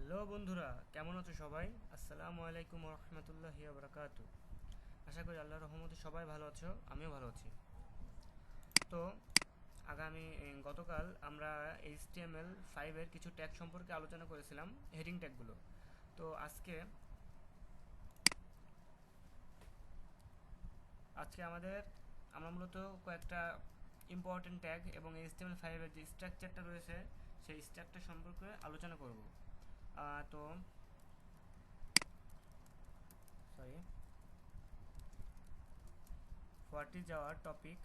Hello বন্ধুরা, কেমন আছো সবাই? আসসালামু আলাইকুম রহমতুল্লাহি বারাকাতু। আশা করি আল্লাহর রহমতে সবাই ভালো আছো, আমিও ভালো আছি। তো গতকাল আমরা HTML5 এর কিছু ট্যাগ সম্পর্কে আলোচনা করেছিলাম, হেডিং ট্যাগগুলো। তো আজকে আমরা মূলত কয়েকটা ইম্পর্টেন্ট ট্যাগ এবং HTML5 এর যে স্ট্রাকচারটা রয়েছে সেই স্ট্রাকচার সম্পর্কে আলোচনা করব। তো sorry, what is our topic?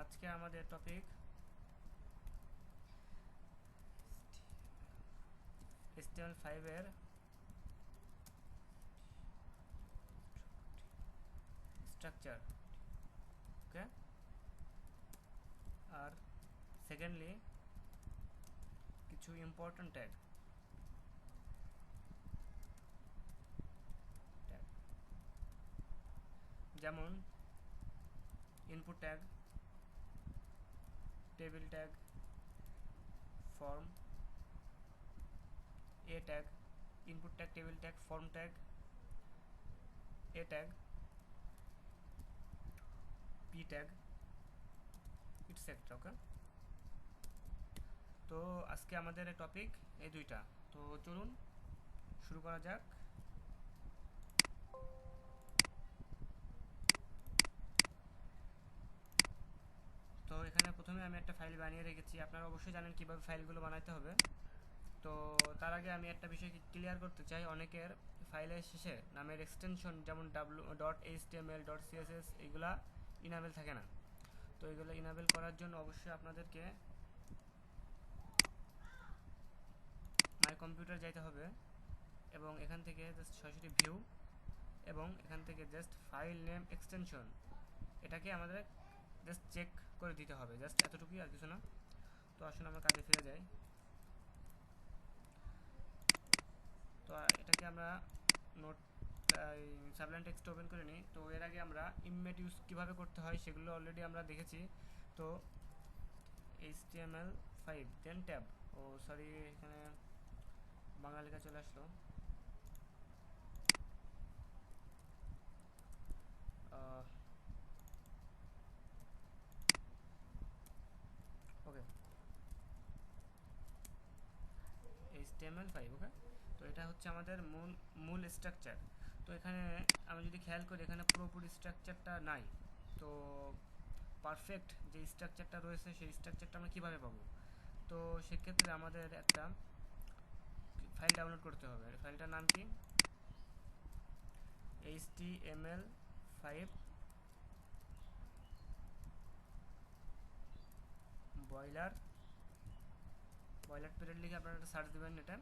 আজকে আমাদের টপিক HTML5 এর স্ট্রাকচার। ওকে, আর সেকেন্ডলি কিছু ইম্পর্টেন্ট ট্যাগ। যেমন input tag, table tag, form, a tag, input tag, table tag, form tag, a tag, p tag, etcetera. Okay, তো আজকে আমাদের topic এই দুইটা। তো চলুন শুরু করা যাক। তো এখানে প্রথমে আমি একটা ফাইল বানিয়ে রেখেছি, আপনারা অবশ্যই জানেন কিভাবে ফাইলগুলো বানাতে হবে। তো তার আগে আমি একটা বিষয় ক্লিয়ার করতে চাই, অনেকের ফাইলের শেষে নামের এক্সটেনশন যেমন .html .css এগুলা ইনাবেল থাকে না। তো এগুলো ইনাবেল করার জন্য অবশ্যই আপনাদেরকে মাই কম্পিউটার যাইতে হবে এবং এখান থেকে জাস্ট সরাসরি ভিউ এবং এখান থেকে জাস্ট ফাইল নেম এক্সটেনশন এটাকে আমাদের জাস্ট চেক করে দিতে হবে, জাস্ট এতটুকুই, আর কিছু না। তো আসুন আমরা কাজে ফিরে যাই। তো এটাকে আমরা নোট সাবলাইন টেক্সট ওপেন করে নিই। তো এর আগে আমরা ইমেজ ইউজ কীভাবে করতে হয় সেগুলো অলরেডি আমরা দেখেছি। তো HTML5 দেন ট্যাব, ও সরি এখানে বাংলা লেখা চলে আসলো। ওকে, HTML5। ওকে, তো এটা হচ্ছে আমাদের মূল স্ট্রাকচার। তো এখানে আমি যদি খেয়াল করি, এখানে পুরোপুরি স্ট্রাকচারটা নাই। তো পারফেক্ট যে স্ট্রাকচারটা রয়েছে সেই স্ট্রাকচারটা আমরা কীভাবে পাবো? তো সেক্ষেত্রে আমাদের একটা ফাইল ডাউনলোড করতে হবে। ফাইলটার নাম কি? HTML5 বয়লার প্লেট লিখে আপনারা একটা সার্চ দেবেন। এটা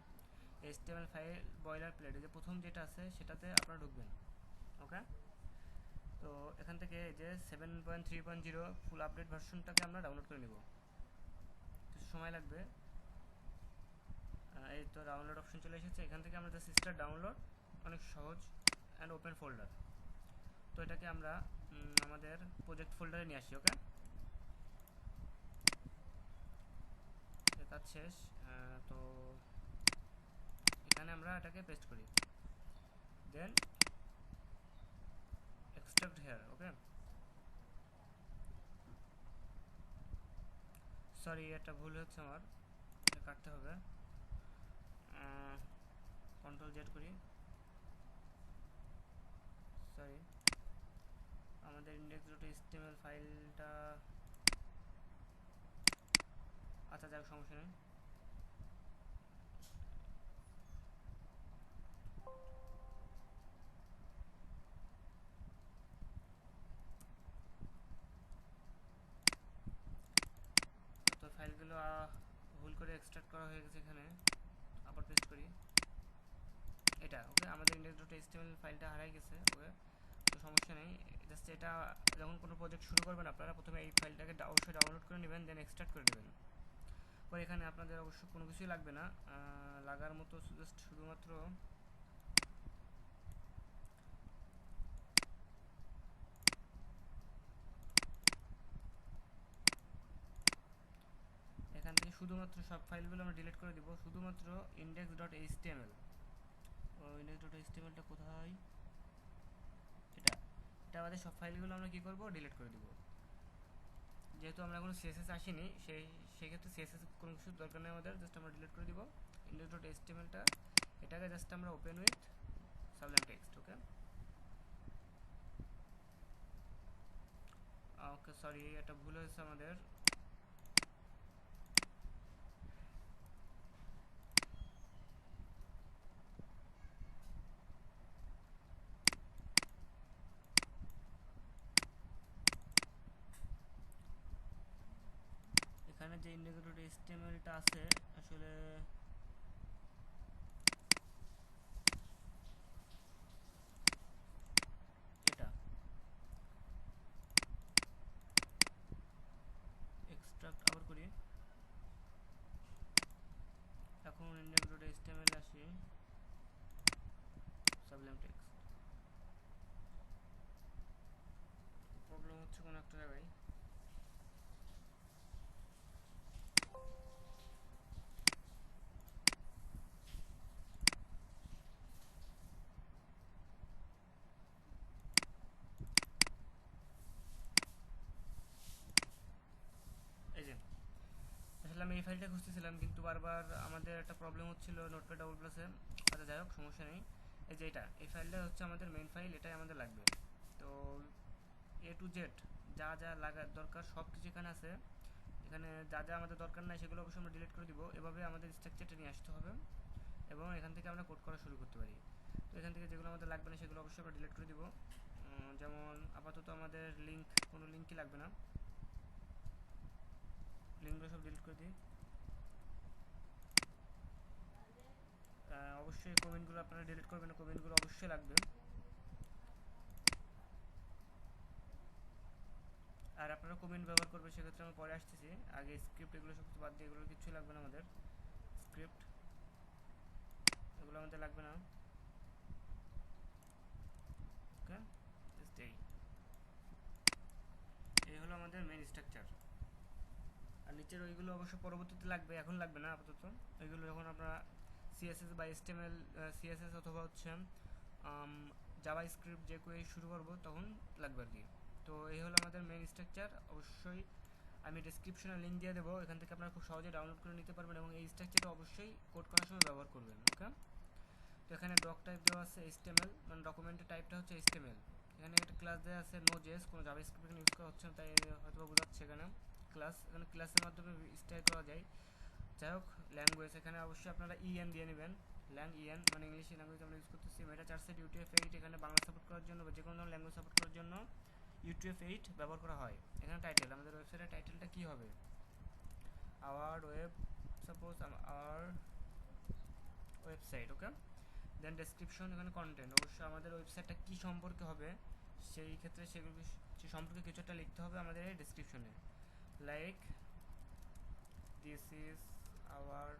HTML5 বয়লার প্লেট, যে প্রথম যেটা আছে সেটাতে আপনারা ঢুকবেন। ওকে, তো এখান থেকে যে 7.3.0 ফুল আপডেট ভার্সনটাকে আমরা ডাউনলোড করে নেব। কিছু সময় লাগবে। এই তো ডাউনলোড অপশন চলে এসেছে। এখান থেকে আমরা জাস্ট স্টার্ট ডাউনলোড, অনেক সহজ, অ্যান্ড ওপেন ফোল্ডার। তো এটাকে আমরা আমাদের প্রজেক্ট ফোল্ডারে নিয়ে আসি। ওকে, কাজ শেষ। তো এখানে আমরা এটাকে পেস্ট করি, দেন এক্সট্রাক্ট হেয়ার। ওকে, সরি এটা ভুল হচ্ছে আমার, এটা কাটতে হবে। কন্ট্রোল জেড করি। সরি, আমাদের index.html ফাইলটা, আচ্ছা যাক, সমস্যা নেই। তো ফাইলগুলো ভুল করে এক্সট্রাক্ট করা হয়ে গেছে, এখানে আবার পেস্ট করি এটা। ওকে, আমাদের index.html ফাইলটা হারাই গেছে। ওকে, তো সমস্যা নেই। জাস্ট এটা যখন কোনো প্রজেক্ট শুরু করবেন আপনারা প্রথমে এই ফাইলটাকে অবশ্যই ডাউনলোড করে নেবেন, দেন এক্সট্রাক্ট করে নেবেন। পরে এখানে আপনাদের অবশ্য কোনো কিছুই লাগবে না, লাগার মতো জাস্ট শুধুমাত্র শুধুমাত্র সব ফাইলগুলো আমরা ডিলিট করে দিব, শুধুমাত্র index.html। index.htmlটা কোথায়, এটা এটা আমাদের সব ফাইলগুলো আমরা কি করব, ডিলিট করে দিব। যেহেতু আমরা এখন সিএসএস আসেনি, সেক্ষেত্রে সিএসএস কোনো কিছু দরকার নেই আমাদের, জাস্ট আমরা ডিলিট করে দিব index.htmlটা। এটাকে জাস্ট আমরা open with Sublime text. Okay okay sorry, এটা ভুল হয়েছে আমাদের। এখানে যে index.htmlটা আছে আসলে এটা এক্সট্রাক্ট আবার করি। এখন index.html আসি, সাবলাইম টেক্সট। প্রবলেম হচ্ছে কোনো একটা জায়গায়। এই যে আসলে আমি এই ফাইলটা খুঁজতেছিলাম, কিন্তু বারবার আমাদের একটা প্রবলেম হচ্ছিল নোটপ্যাড ডাবল প্লাসে। আচ্ছা যাই হোক, সমস্যা নেই। এই যে এই ফাইলটা হচ্ছে আমাদের মেইন ফাইল, এটাই আমাদের লাগবে। তো এ টু জেড যা যা লাগার দরকার সব কিছু এখানে আছে। এখানে যা যা আমাদের দরকার নাই সেগুলো অবশ্যই আমরা ডিলিট করে দিব। এভাবে আমাদের স্ট্রাকচারটা নিয়ে আসতে হবে এবং এখান থেকে আমরা কোড করা শুরু করতে পারি। তো এখান থেকে যেগুলো আমাদের লাগবে না সেগুলো অবশ্যই আমরা ডিলিট করে দিব। যেমন আপাতত আমাদের কোনো লিঙ্কই লাগবে না, লিঙ্কগুলো সব ডিলিট করে দিই। অবশ্যই কমেন্টগুলো আপনারা ডিলিট করবেন না, কমেন্টগুলো অবশ্যই লাগবে। আর আপনারা কমেন্ট ব্যবহার করবে, সেক্ষেত্রে আমি পরে আসতেছি। আগে স্ক্রিপ্ট এগুলো সব কিছু বাদ দিয়ে, এগুলো কিছুই লাগবে না আমাদের। স্ক্রিপ্ট এগুলো আমাদের লাগবে না। ওকে জাস্ট এই হলো আমাদের মেইন স্ট্রাকচার। আর নিচের ওইগুলো অবশ্য পরবর্তীতে লাগবে, এখন লাগবে না আপাতত। ওইগুলো যখন আমরা সিএসএস বা এসটিএমএল, সিএসএস অথবা হচ্ছে জাভা স্ক্রিপ্ট যে কোই শুরু করব তখন লাগবে আর কি। তো এই হলো আমাদের মেইন স্ট্রাকচার। অবশ্যই আমি ডেসক্রিপশনে লিঙ্ক দিয়ে দেবো, এখান থেকে আপনারা খুব সহজে ডাউনলোড করে নিতে পারবেন এবং এই স্ট্রাকচারটা অবশ্যই কোড করার সময় ব্যবহার করবেন। ওকে, তো এখানে ডক টাইপ দেওয়া আছে এইচটিএমএল, মানে ডকুমেন্টের টাইপটা হচ্ছে এইচটিএমএল। এখানে একটা ক্লাস দেওয়া আছে নোজেস, কোনো জাভাস্ক্রিপ্ট এখানে ইউজ করা হচ্ছে না, তাই হয়তো বোঝাচ্ছে এখানে ক্লাস। এখানে ক্লাসের মাধ্যমে স্টাইল করা যায়। যাই হোক, ল্যাঙ্গুয়েজ এখানে অবশ্যই আপনারা ইএন দিয়ে নেবেন। ইএন মানে ইংলিশ ল্যাঙ্গুয়েজ আমরা ইউজ করতেছি। মেটা চার্টসেট UTF-8 এখানে বাংলা সাপোর্ট করার জন্য বা যে কোনো ধরনের ল্যাঙ্গুয়েজ সাপোর্ট করার জন্য UTF-8 ব্যবহার করা হয়। এখানে টাইটেল, আমাদের ওয়েবসাইটের টাইটেলটা কী হবে, our web, suppose our website. Okay, then description, এখানে কন্টেন্ট, অবশ্যই আমাদের ওয়েবসাইটটা কী সম্পর্কে হবে সেই ক্ষেত্রে সেগুলো সে সম্পর্কে কিছু একটা লিখতে হবে আমাদের এই ডেসক্রিপশনে। Like this is our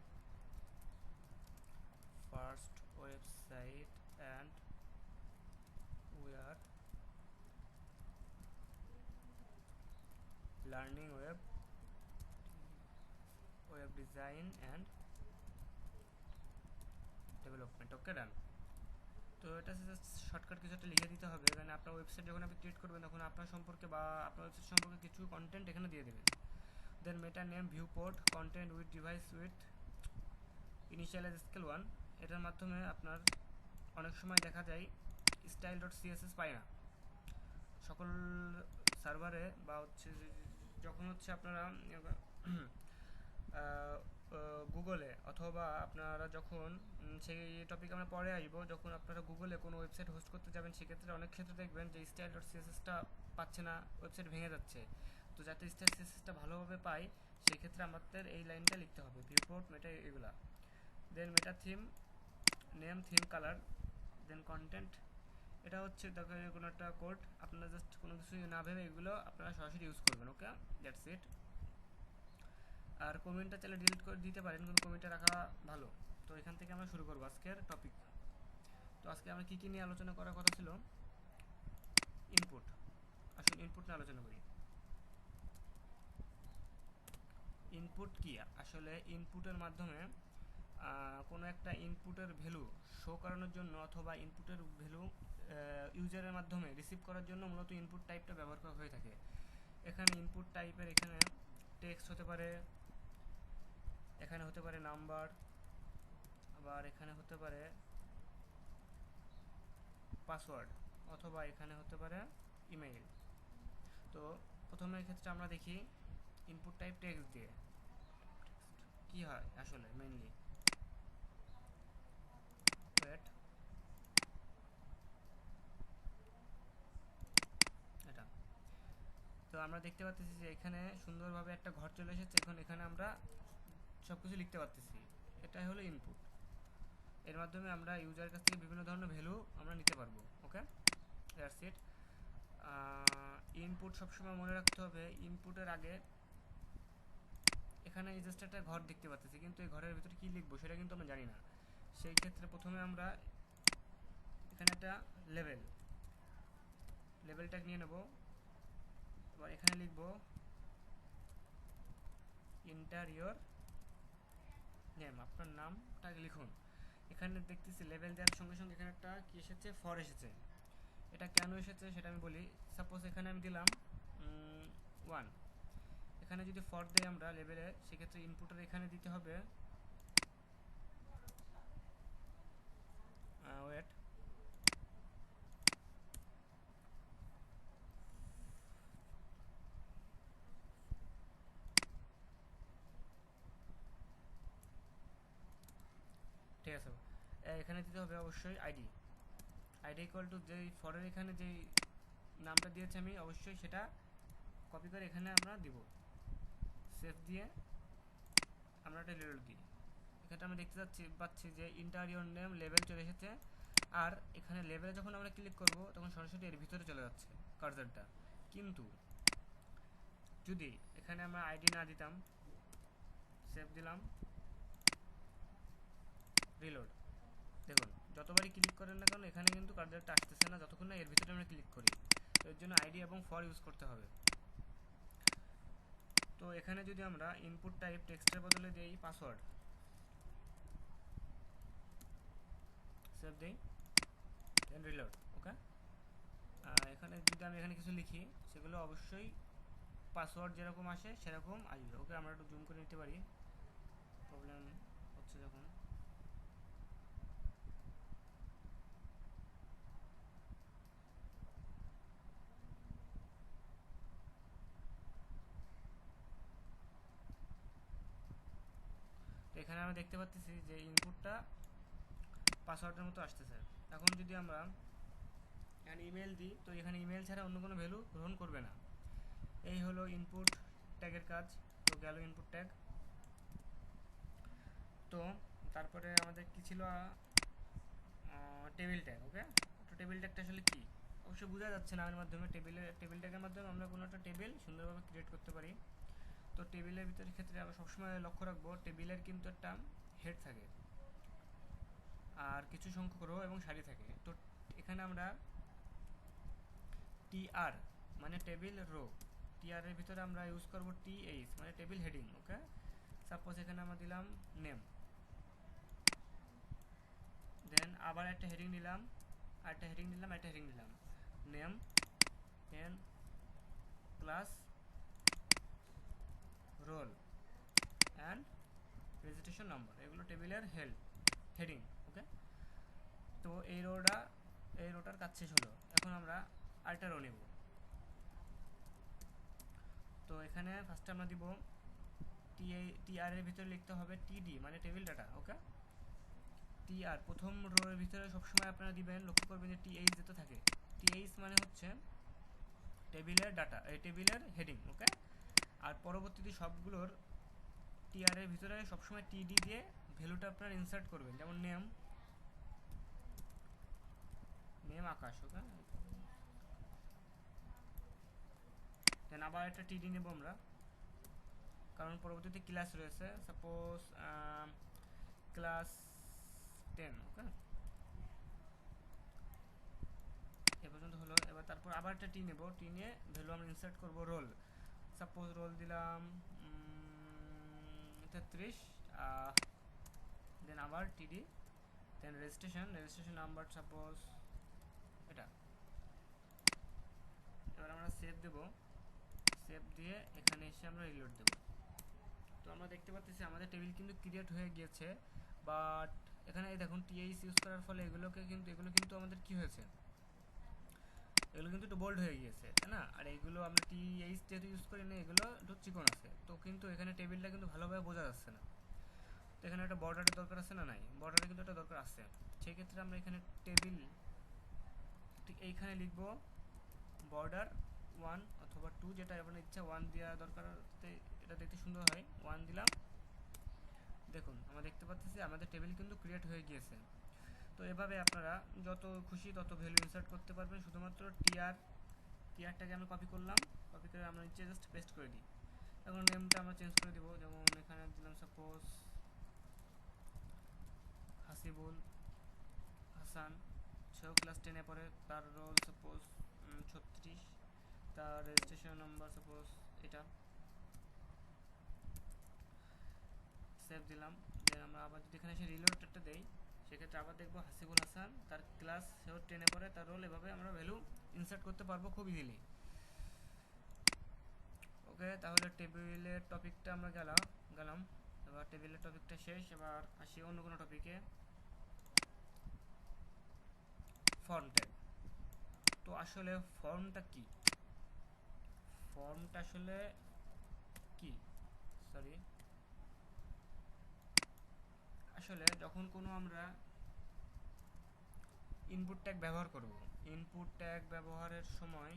first website and we are learning web design and development. ওকে ডান। তো এটা জাস্ট শর্টকাট কিছু একটা লিখে দিতে হবে, কারণ আপনার ওয়েবসাইট যখন আপনি ক্রিয়েট করবেন তখন আপনার সম্পর্কে বা আপনার ওয়েবসাইট সম্পর্কে কিছু কন্টেন্ট এখানে দিয়ে দেবেন। Then meta name, view port, content with device with initialize scale 1। এটার মাধ্যমে আপনার অনেক সময় দেখা যায় style.css পায় না সকল সার্ভারে, বা হচ্ছে যখন হচ্ছে আপনারা গুগলে অথবা আপনারা যখন সেই টপিক আমরা পরে আসবো, যখন আপনারা গুগলে কোনো ওয়েবসাইট হোস্ট করতে যাবেন সেক্ষেত্রে অনেক ক্ষেত্রে দেখবেন যে style.cssটা পাচ্ছে না, ওয়েবসাইট ভেঙে যাচ্ছে। তো যাতে style.cssটা ভালোভাবে পাই সেই ক্ষেত্রে আমাদের এই লাইনটা লিখতে হবে, ভিউপোর্ট মেটা এগুলা। দেন মেটা থিম, নেম, থিম, কালার, দেন কন্টেন্ট। এটা হচ্ছে দেখো কোনো একটা কোড, আপনারা জাস্ট কোনো কিছু না ভেবে এগুলো আপনারা সরাসরি ইউজ করবেন। Okay that's it. আর কমেন্টটা চাইলে ডিলিট করে দিতে পারেন, কিন্তু কমেন্টটা রাখা ভালো। তো এখান থেকে আমরা শুরু করবো আজকের টপিক। তো আজকে আমরা কী কী নিয়ে আলোচনা করার কথা ছিল, ইনপুট। আসুন ইনপুট নিয়ে আলোচনা করি। ইনপুট কি আসলে ইনপুটের মাধ্যমে কোনো একটা ইনপুটের ভ্যালু শো করানোর জন্য অথবা ইনপুটের ভ্যালু ইউজারের মাধ্যমে রিসিভ করার জন্য মূলত ইনপুট টাইপটা ব্যবহার করা হয়ে থাকে। এখানে ইনপুট টাইপের এখানে টেক্সট হতে পারে, এখানে হতে পারে নাম্বার, আবার এখানে হতে পারে পাসওয়ার্ড, অথবা এখানে হতে পারে ইমেইল। তো প্রথমে ক্ষেত্রে আমরা দেখি ইনপুট টাইপ টেক্সট দিয়ে কি হয় আসলে মেইনলি। ওয়েট, এটা তো আমরা দেখতে পাচ্ছি যে এখানে সুন্দরভাবে একটা ঘর চলে এসেছে। এখন এখানে আমরা সব কিছু লিখতে পারতেছি, এটাই হলো ইনপুট। এর মাধ্যমে আমরা ইউজারের কাছ থেকে বিভিন্ন ধরনের ভ্যালু আমরা নিতে পারবো। ওকে, দ্যাটস ইট। ইনপুট সবসময় মনে রাখতে হবে, ইনপুটের আগে এখানে জাস্ট একটা ঘর দেখতে পাচ্ছি, কিন্তু এই ঘরের ভিতরে কি লিখবো সেটা কিন্তু আমরা জানি না। সেই ক্ষেত্রে প্রথমে আমরা এখানে একটা লেভেল ট্যাগ নিয়ে নেব। এবার এখানে লিখবো ইন্টারিয়র নেম, আপনার নামটা লিখুন। এখানে দেখতেছি লেভেল দেওয়ার সঙ্গে সঙ্গে এখানে একটা কি এসেছে, ফর এসেছে। এটা কেন এসেছে সেটা আমি বলি। সাপোজ এখানে আমি দিলাম 1, এখানে যদি ফর দেই আমরা লেভেলে, সেক্ষেত্রে ইনপুটের এখানে দিতে হবে ওয়েট, ঠিক আছে। এখানে দিতে হবে অবশ্যই আইডি ইকুয়াল টু যেই ফরের এখানে যেই নামটা দিয়েছি আমি অবশ্যই সেটা কপি করে এখানে আমরা দিব। সেভ দিয়ে আমরা একটা রিলোড দিই। এখানে আমরা দেখতে পাচ্ছি যে ইন্টারিয়র নেম লেভেল চলে এসেছে। আর এখানে লেভেলে যখন আমরা ক্লিক করব তখন সরাসরি এর ভিতরে চলে যাচ্ছে কার্সারটা। কিন্তু যদি এখানে আমরা আইডি না দিতাম, সেভ দিলাম, রিলোড, দেখুন যতবারই ক্লিক করেন না কেন এখানে কিন্তু কার্সারটা আসতেছে না যতক্ষণ না এর ভিতরে আমরা ক্লিক করি। তো এর জন্য আইডি এবং ফর ইউজ করতে হবে। তো এখানে যদি আমরা ইনপুট টাইপ টেক্সটের বদলে দেই পাসওয়ার্ড, সেভ দেই, দেন রিলোড। ওকে, এখানে যদি আমি এখানে কিছু লিখি সেগুলো অবশ্যই পাসওয়ার্ড যেরকম আসে সেরকম আসবে। ওকে, আমরা একটু জুম করে নিতে পারি, প্রবলেম হচ্ছে যখন। তো এখানে আমরা দেখতে পাচ্ছি যে ইনপুটটা পাসওয়ার্ডের মতো আসতেছে। এখন যদি আমরা এখানে ইমেল দিই, তো এখানে ইমেল ছাড়া অন্য কোনো ভ্যালু গ্রহণ করবে না। এই হলো ইনপুট ট্যাগের কাজ। তো গেল ইনপুট ট্যাগ। তো তারপরে আমাদের কি ছিল, টেবিল ট্যাগ। ওকে, তো টেবিল ট্যাগটা আসলে কি অবশ্যই বোঝা যাচ্ছে নামের মাধ্যমে। টেবিল ট্যাগের মাধ্যমে আমরা কোনো একটা টেবিল সুন্দরভাবে ক্রিয়েট করতে পারি। তো টেবিলের ভিতরের ক্ষেত্রে আমরা সবসময় লক্ষ্য রাখবো টেবিলের কিন্তু একটা হেড থাকে আর কিছু সংখ্যক রো এবং সারি থাকে। তো এখানে আমরা টিআর মানে টেবিল রো, টিআর এর ভিতরে আমরা ইউজ করব টিএইচ মানে টেবিল হেডিং। ওকে, সাপোজ এখানে আমরা দিলাম নেম, দেন আবার একটা হেডিং নিলাম, আরেকটা হেডিং নিলাম, একটা হেডিং নিলাম, name, then class, roll and registration number, এগুলো টেবিলের হেডিং। ওকে, তো এই রোটার কাজ শেষ হলো। এখন আমরা আরেকটা রো নেব। তো এখানে ফার্স্টে আমরা দিব টিআর এর ভিতরে লিখতে হবে টিডি মানে টেবিল ডাটা। ওকে, টিআর প্রথম রো এর ভিতরে সবসময় আপনারা দিবেন, লক্ষ্য করবেন যে টিএইচ যেতে থাকে। টিএইচ মানে হচ্ছে টেবিলের ডাটা, এই টেবিলের হেডিং। ওকে, আর পরবর্তীতে সবগুলোর টিআর এর ভিতরে সবসময় টিডি দিয়ে ভ্যালুটা আপনারা ইনসার্ট করবেন। যেমন নেম আকাশ। ওকে, দেন আবার একটা টিডি নেব আমরা, কারণ পরবর্তীতে ক্লাস রয়েছে। Suppose class 10। ওকে, এ পর্যন্ত হলো। এবার তারপর আবার একটা টি নেব, টি নিয়ে ভ্যালু আমরা ইনসার্ট করব রোল। সাপোজ রোল দিলাম 33, দেন আবার টিডি, দেন রেজিস্ট্রেশন নাম্বার সাপোজ এটা। এবার আমরা সেভ দেব, সেভ দিয়ে এখানে এসে আমরা রিলোড দেব। তো আমরা দেখতে পাচ্ছি আমাদের টেবিল কিন্তু ক্রিয়েট হয়ে গিয়েছে, বাট এখানে দেখুন টিএইচ ইউজ করার ফলে এগুলো কিন্তু আমাদের কি হয়েছে, এগুলো কিন্তু একটু বোল্ড হয়ে গিয়েছে, তাই না? আর এইগুলো আমরা টিএইচ যেহেতু ইউজ করি না, এগুলো একটু চিকন আছে, তো কিন্তু এখানে টেবিলটা কিন্তু ভালোভাবে বোঝা যাচ্ছে না। তো এখানে একটা বর্ডারের দরকার আছে না? নাই, বর্ডারে কিন্তু একটা দরকার আছে। সেই ক্ষেত্রে আমরা এখানে টেবিল ঠিক এইখানে লিখবো বর্ডার 1 অথবা 2, যেটা আপনার ইচ্ছা। 1 দেওয়া দরকার, এটা দেখতে সুন্দর হয়। 1 দিলাম, দেখুন আমরা দেখতে পাচ্ছি আমাদের টেবিল কিন্তু ক্রিয়েট হয়ে গিয়েছে। তো এভাবে আপনারা যত খুশি তত ভ্যালু ইনসার্ট করতে পারবেন। শুধুমাত্র টিআরটাকে আমরা কপি করলাম, কপি করে আমরা নিচে জাস্ট পেস্ট করে দিই। এখন নেমটা আমরা চেঞ্জ করে দিব, যেমন এখানে দিলাম সাপোজ হাসিবুল হাসান, সেও ক্লাস 10-এ পড়ে, তার রোল সাপোজ 36, তার রেজিস্ট্রেশন নাম্বার সাপোজ এটা। সেভ দিলাম, দেন আমরা আবার যদি এখানে এসে রিলোডটা দেই, সেক্ষেত্রে আবার দেখবো হাসিবুল হাসান, তার ক্লাস, সেও 10-এ পড়ে, তার রোল। এভাবে আমরা ভ্যালু ইনসার্ট করতে পারবো খুব ইজিলি। ওকে, তাহলে টেবিলের টপিকটা আমরা গেলাম। এবার টেবিলের টপিকটা শেষ, এবার আসি অন্য কোনো টপিকে। Form tag. তো আসলে ফর্মটা কি, আসলে যখন কোনো আমরা ইনপুট ট্যাগ ব্যবহার করব, ইনপুট ট্যাগ ব্যবহারের সময়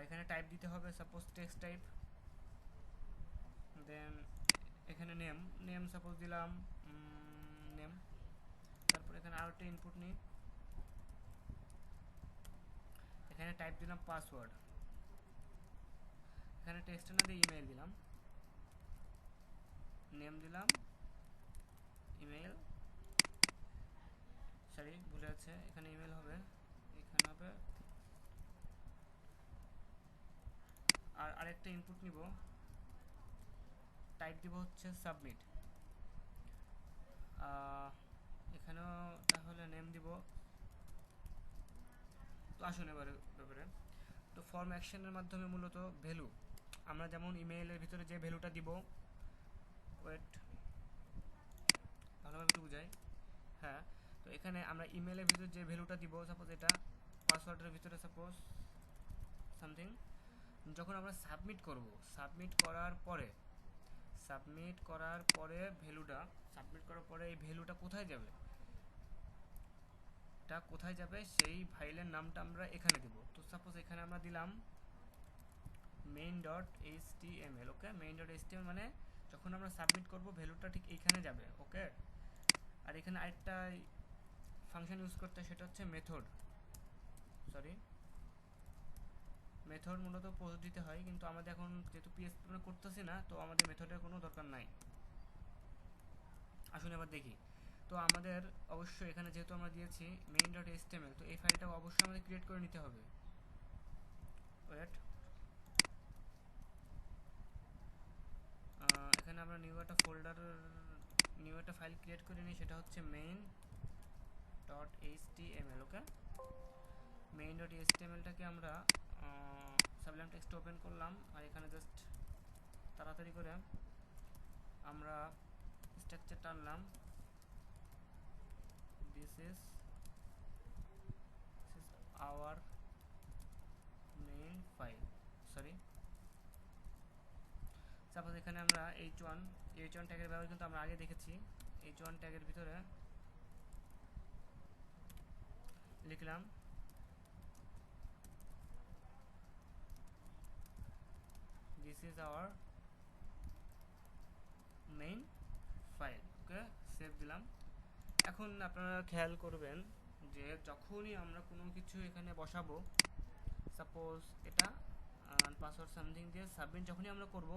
এখানে টাইপ দিতে হবে সাপোজ টেক্সট টাইপ, দেন এখানে নেম সাপোজ দিলাম নেম। তারপর এখানে আরও একটা ইনপুট নিই, এখানে টাইপ দিলাম পাসওয়ার্ড, এখানে টেক্সট না দিয়ে ইমেল দিলাম, নেম দিলাম ইমেল, সরি ভুলে আছে, এখানে ইমেল হবে, এখানে হবে। আর আরেকটা ইনপুট নিব, টাইপ দিব হচ্ছে সাবমিট, এখানেও তাহলে নেম দিব। তো আসুন এবারে ব্যাপারে, তো ফর্ম অ্যাকশনের মাধ্যমে মূলত ভ্যালু আমরা যেমন ইমেইলের ভিতরে যে ভ্যালুটা দিব, ওয়েট ভালোভাবে একটু বুঝাই, হ্যাঁ। তো এখানে আমরা ইমেইলের ভিতরে যে ভ্যালুটা দিব, সাপোজ এটা, পাসওয়ার্ডের ভিতরে সাপোজ সামথিং, যখন আমরা সাবমিট করার পরে ভ্যালুটা, সাবমিট করার পরে এই ভ্যালুটা কোথায় যাবে, সেই ফাইলের নামটা আমরা এখানে দিব। তো সাপোজ এখানে আমরা দিলাম main.html, ওকে। main.html মানে যখন আমরা সাবমিট করব ভ্যালুটা ঠিক এইখানে যাবে, ওকে। আর এখানে আরেকটা ফাংশন ইউজ করতে, সেটা হচ্ছে মেথড মূলত পোস্ট দিতে হয়, কিন্তু আমাদের এখন যেহেতু পিএসপি আমরা করতেছি না, তো আমাদের মেথডের কোনো দরকার নাই। আসুন এবার দেখি। তো আমাদের অবশ্যই এখানে যেহেতু আমরা দিয়েছি main.html, তো এই ফাইলটা অবশ্যই আমাদের ক্রিয়েট করে নিতে হবে। ওয়েট, এখানে আমরা নিউ একটা ফাইল ক্রিয়েট করে নিই, সেটা হচ্ছে main.html, ওকে। main.htmlটাকে আমরা সাবলাইম টেক্সট ওপেন করলাম, আর এখানে জাস্ট তাড়াতাড়ি করে আমরা স্ট্রাকচার টানলাম, this is our main file, suppose এখানে আমরা h1 ট্যাগের ব্যবহার কিন্তু আমরা আগে দেখেছি। h1 ট্যাগের ভিতরে লিখলাম this is our main file, okay. Save দিলাম। এখন আপনারা খেয়াল করবেন যে যখনই আমরা কোনো কিছু এখানে বসাবো, সাপোজ এটা পাসওয়ার্ড সামথিং দিয়ে সাবমিট যখনই আমরা করব,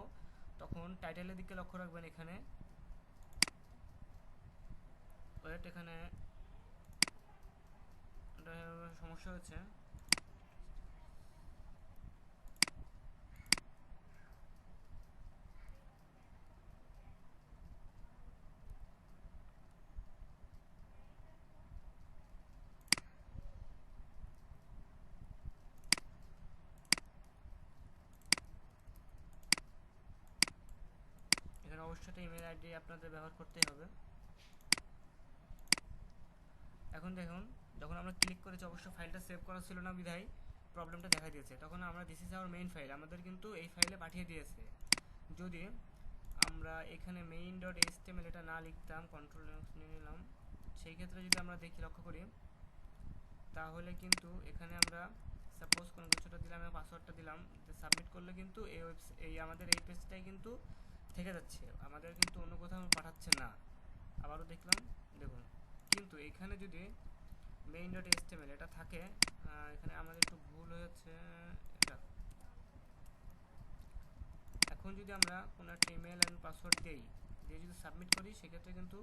তখন টাইটেলের দিকে লক্ষ্য রাখবেন। এখানে ওয়েট, এখানে সমস্যা হচ্ছে, সমস্যাটা ইমেল আইডি আপনাদের ব্যবহার করতেই হবে। এখন দেখুন, যখন আমরা ক্লিক করেছি অবশ্য ফাইলটা সেভ করা ছিল না বিধায় প্রবলেমটা দেখা দিয়েছে। তখন আমরা this is our main file, আমাদের কিন্তু এই ফাইলে পাঠিয়ে দিয়েছে। যদি আমরা এখানে মেইন ডট এইচটিএমএল এটা না লিখতাম, কন্ট্রোল নিয়ে নিলাম, সেই ক্ষেত্রে যদি আমরা দেখি লক্ষ্য করি, তাহলে কিন্তু এখানে আমরা সাপোজ কোনো কিছুটা দিলাম, পাসওয়ার্ডটা দিলাম, সাবমিট করলে কিন্তু এই আমাদের এই পেজটাই কিন্তু থেকে যাচ্ছে, আমাদের কিন্তু অন্য কোথাও পাঠাচ্ছে না। আবারও দেখলাম, দেখুন কিন্তু এখানে যদি মেইন ডট এইচটিএমএল এটা থাকে, এখানে আমাদের একটু ভুল হয়েছে এটা। এখন যদি আমরা কোনো একটা ইমেল অ্যান্ড পাসওয়ার্ড দিই, দিয়ে যদি সাবমিট করি, সেক্ষেত্রে কিন্তু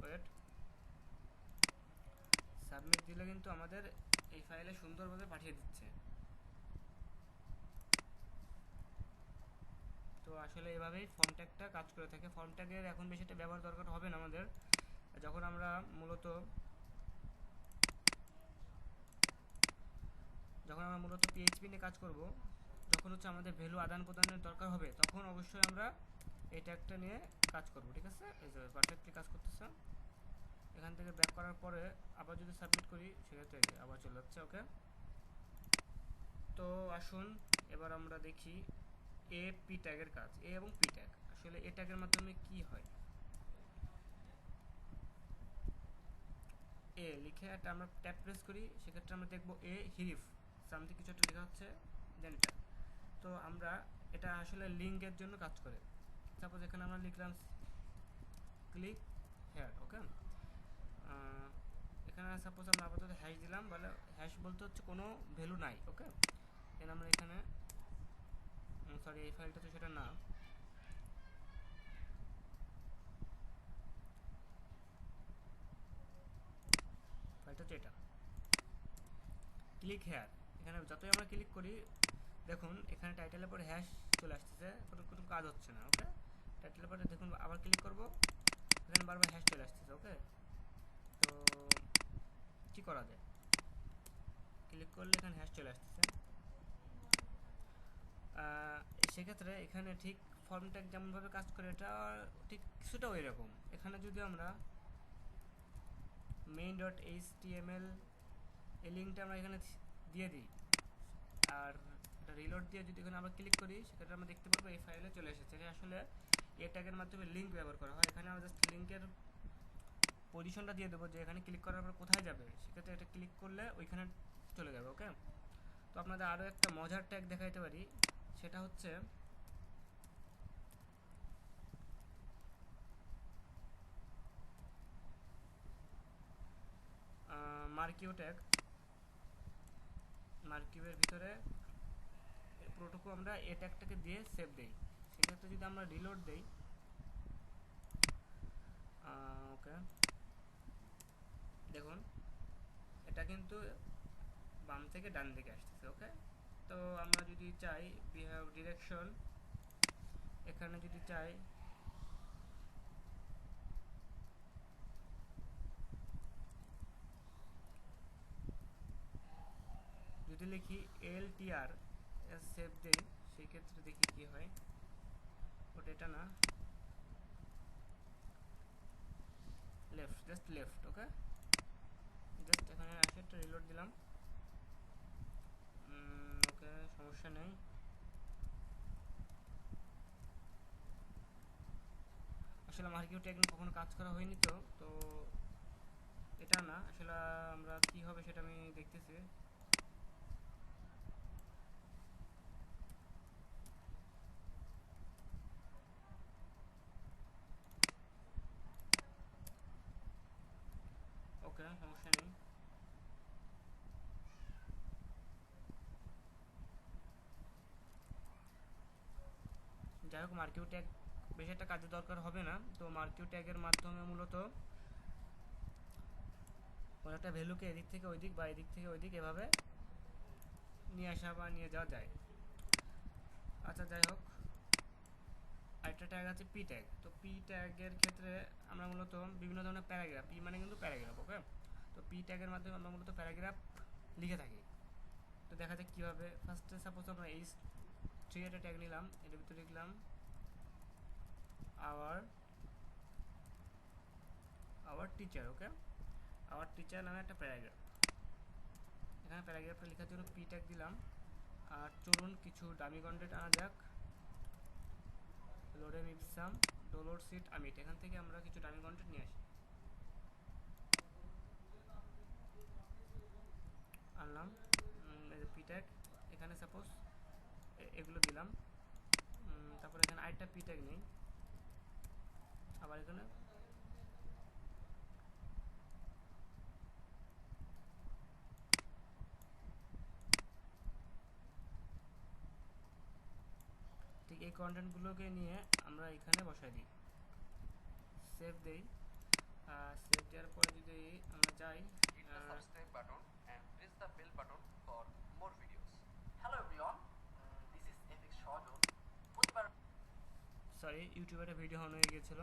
ওয়েট, সাবমিট দিলে কিন্তু আমাদের এই ফাইলে সুন্দরভাবে পাঠিয়ে দিচ্ছে। তো আসলে এভাবেই ফর্ম ট্যাগটা কাজ করে থাকে। ফর্ম ট্যাগের এখন বেশি একটা ব্যবহার দরকার হবে না আমাদের, যখন আমরা মূলত পিএইচপি নিয়ে কাজ করব, যখন হচ্ছে আমাদের ভ্যালু আদান প্রদানের দরকার হবে, তখন অবশ্যই আমরা এই ট্যাগটা নিয়ে কাজ করব। ঠিক আছে, এই যে পারফেক্টলি কাজ করতেছে। এখান থেকে ব্যাক করার পরে আবার যদি সাবমিট করি, সেক্ষেত্রে আবার চলে যাচ্ছে। ওকে, তো আসুন এবার আমরা দেখি এ পি ট্যাগের কাজ। এ এবং পি ট্যাগ, আসলে এ ট্যাগের মাধ্যমে কি হয়। এ লিখে একটা আমরা ট্যাব প্রেস করি, সেক্ষেত্রে আমরা দেখব এ হিরিফ সামথিং কিছু একটা লেখা হচ্ছে, দেন এটা। তো আমরা এটা আসলে লিঙ্কের জন্য কাজ করে। সাপোজ এখানে আমরা লিখলাম ক্লিক হেয়ার। ওকে, এখানে সাপোজ আমরা আপাতত হ্যাশ দিলাম, বলে হ্যাশ বলতে হচ্ছে কোনো ভ্যালু নাই। ওকে, দেন আমরা এখানে সরি, এই ফাইলটা তো সেটা না, ফাইলটা হচ্ছে এটা ক্লিক হেয়ার। এখানে যতই আমরা ক্লিক করি, দেখুন এখানে টাইটেলের পরে হ্যাশ চলে আসতেছে, কোনো কাজ হচ্ছে না। ওকে, টাইটেলের পরে দেখুন আবার ক্লিক করব, এখানে বারবার হ্যাশ চলে আসতেছে। ওকে, তো কি করা যায়, ক্লিক করলে এখানে হ্যাশ চলে আসতেছে। সেক্ষেত্রে এখানে ঠিক ফর্ম ট্যাগ যেমনভাবে কাজ করে, এটা ঠিক কিছুটা ওই রকম। এখানে যদি আমরা মেইন ডট এইচটিএমএল এই লিঙ্কটা আমরা এখানে দিয়ে দিই, আর এটা রিলোড দিয়ে যদি এখানে আমরা ক্লিক করি, সেক্ষেত্রে আমরা দেখতে পারবো এই ফাইলে চলে এসেছে। এটা আসলে এ ট্যাগের মাধ্যমে লিঙ্ক ব্যবহার করা হয়। এখানে আমরা জাস্ট লিঙ্কের পজিশনটা দিয়ে দেবো, যে এখানে ক্লিক করার পর কোথায় যাবে, সেক্ষেত্রে এটা ক্লিক করলে ওইখানে চলে যাবে। ওকে, তো আপনাদের আরও একটা মজার ট্যাগ দেখাইতে পারি, সেটা হচ্ছে মার্কিউ ট্যাগ। মার্কিউয়ের ভিতরে পুরোটুকু আমরা এ ট্যাগটাকে দিয়ে সেভ দেই। সেক্ষেত্রে যদি আমরা রিলোড দেই, ওকে দেখুন এটা কিন্তু বাম থেকে ডান দিকে আসতেছে। ওকে, তো আমরা যদি চাই we have direction, এখানে যদি চাই যদি লিখি LTR সেভ দেই, সেই ক্ষেত্রে দেখি কি হয়। ওটা এটা না, লেফট, জাস্ট লেফট। ওকে, জাস্ট এখানে আসে একটা রিলোড দিলাম। ওকে, সমস্যা নেই। আসলে মার্কিউ ট্যাগ কখনো কাজ করা হয়নি, তো এটা না, আসলে আমরা কি হবে সেটা আমি দেখতেছি। ওকে, সমস্যা নেই। যাই হোক, মার্কিউ ট্যাগ বেশ একটা কাজের দরকার হবে না। তো মার্কিউ ট্যাগের মাধ্যমে মূলত কোনো একটা ভ্যালুকে এদিক থেকে ওই দিক বা এদিক থেকে ওই দিক এভাবে নিয়ে আসা বা নিয়ে যাওয়া যায়। আচ্ছা, যাই হোক, আরেকটা ট্যাগ আছে পি ট্যাগ। তো পি ট্যাগের ক্ষেত্রে আমরা মূলত বিভিন্ন ধরনের প্যারাগ্রাফ, পি মানে কিন্তু প্যারাগ্রাফ। ওকে, তো পি ট্যাগের মাধ্যমে আমরা মূলত প্যারাগ্রাফ লিখে থাকি। তো দেখা যাক কীভাবে। ফার্স্টে সাপোজ আমরা 3 একটা ট্যাগ নিলাম, এর ভিতরে লিখলাম our teacher. Okay, our teacher নামে একটা প্যারাগ্রাফ। এখানে প্যারাগ্রাফটা লেখার জন্য পি ট্যাগ দিলাম। আর চলুন কিছু ডামি কন্টেন্ট আনা যাক। লোডেম ইপসাম ডোলোর সিট আমিট, এখান থেকে আমরা কিছু ডামি কন্টেন্ট নিয়ে আসি। আনলাম পি ট্যাগ, এখানে সাপোজ এগুলো দিলাম। তারপর এখানে আরেকটা পি ট্যাগ নেই, আবার এখানে ঠিক এই কন্টেন্টগুলোকে নিয়ে আমরা এখানে বসাই দিই, সেভ দেই। সেভ দেওয়ার পরে যদি আমরা যাই, hit the subscribe button and press the bell button for more videos. Hello everyone, this is FX Shahjul. Sorry, ইউটিউবে একটা ভিডিও অন হয়ে গিয়েছিল।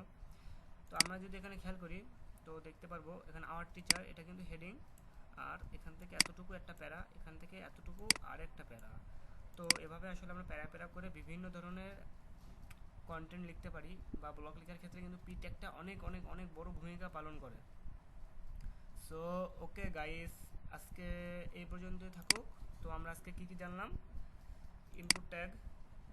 তো আমরা যদি এখানে খেয়াল করি তো দেখতে পারবো এখানে আওয়ার টিচার, এটা কিন্তু হেডিং, আর এখান থেকে এতটুকু একটা প্যারা, এখান থেকে এতটুকু আর একটা প্যারা। তো এভাবে আসলে আমরা প্যারা প্যারা করে বিভিন্ন ধরনের কন্টেন্ট লিখতে পারি, বা ব্লগ লেখার ক্ষেত্রে কিন্তু পি ট্যাগটা অনেক অনেক অনেক বড় ভূমিকা পালন করে। সো ওকে গাইস, আজকে এই পর্যন্তই থাকুক। তো আমরা আজকে কী কী জানলাম, ইনপুট ট্যাগ,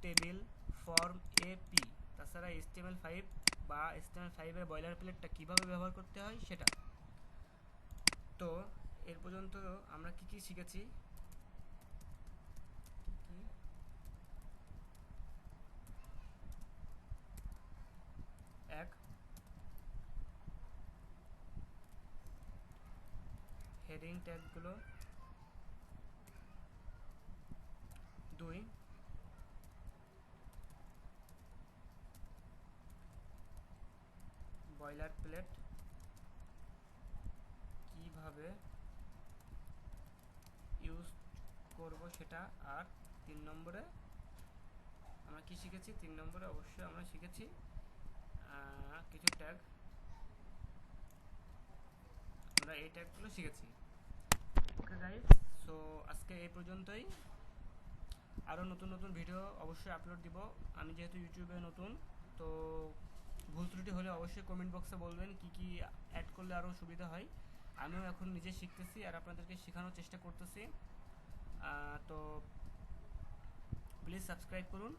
টেবিল, ফর্ম, এপি, তাছাড়া HTML5 বা HTML5 এর বয়লার প্লেটটা কীভাবে ব্যবহার করতে হয় সেটা। তো এর পর্যন্ত আমরা কী কী শিখেছি, এক, হেডিং ট্যাগগুলো, 2, বয়লার প্লেট কিভাবে ইউজ করব সেটা। আর 3 নম্বরে আমরা কি শিখেছি, 3 নম্বরে অবশ্যই আমরা শিখেছি কিছু ট্যাগ, আমরা এই ট্যাগগুলো শিখেছি। ওকে গাইস, সো আজকে এই পর্যন্তই। আরও নতুন নতুন ভিডিও অবশ্যই আপলোড দিব। আমি যেহেতু ইউটিউবে নতুন, তো ভুল ত্রুটি হলে অবশ্যই কমেন্ট বক্সে বলবেন কি কি অ্যাড করলে আরও সুবিধা হয়। আমিও এখন নিজে শিখতেছি আর আপনাদেরকে শেখানোর চেষ্টা করতেছি। তো প্লিজ সাবস্ক্রাইব করুন,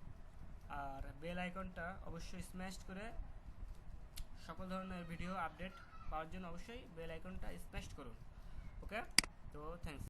আর বেল আইকনটা অবশ্যই স্ম্যাশ করে সকল ধরনের ভিডিও আপডেট পাওয়ার জন্য অবশ্যই বেল আইকনটা স্ম্যাশ করুন। ওকে, তো থ্যাংকস।